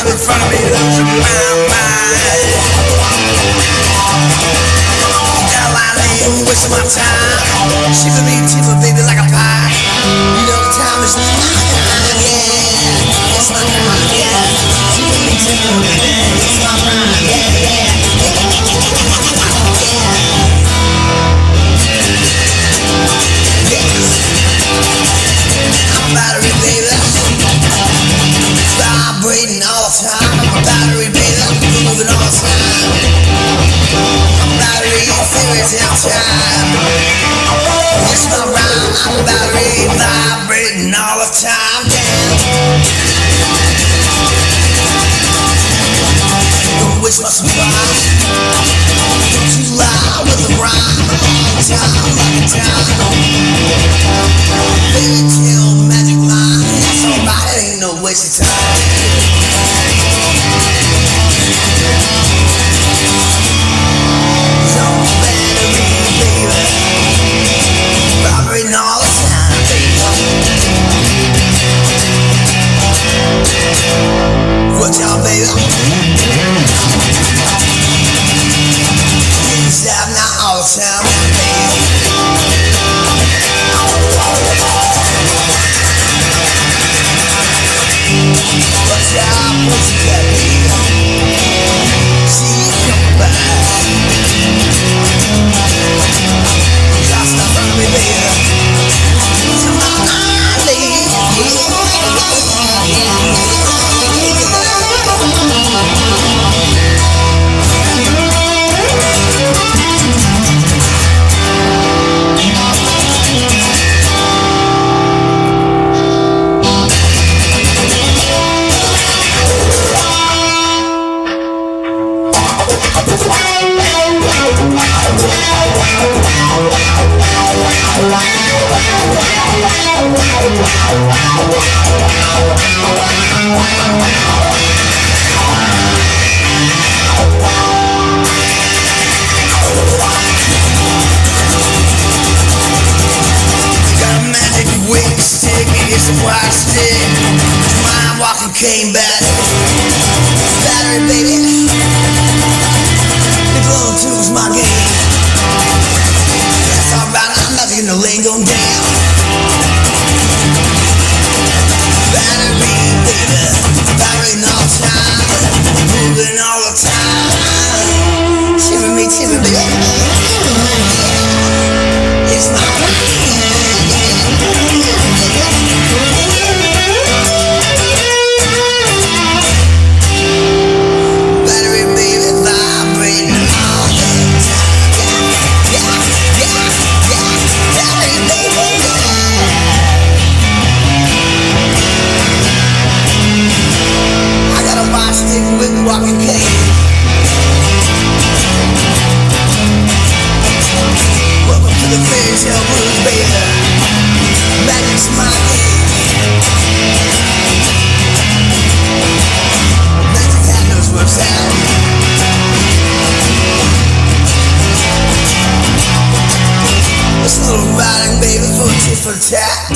In front of me, losing my mind. Girl, I ain't wasting my time. She could be cheaper, baby, like a pie. You know the time is mine, yeah. It's my time, yeah. She could be cheaper, baby. It's my prime, yeah, yeah. I'm a battery, baby. Vibrating all the time. I'm a battery, baby. Moving all the time. I'm a battery, fairy tale time. It's my rhyme. I'm a battery, vibrating all the time. Don't waste my surprise. Don't you lie with the rhyme. All the time, like a time. Fairy tale magic line. It's alright, ain't no waste of time. Watch out, baby. Can't stop now all the time, baby. Watch out, what you got, baby? See you come back. Just not from me, baby. Come on, lady. Came back, battery baby. The glowing tube's my game. That's alright, I'm not gonna lay down. hotel blues, baby. Magic's my game. Magic hat knows where it's at. It's a little riding, baby, for a tit for tat.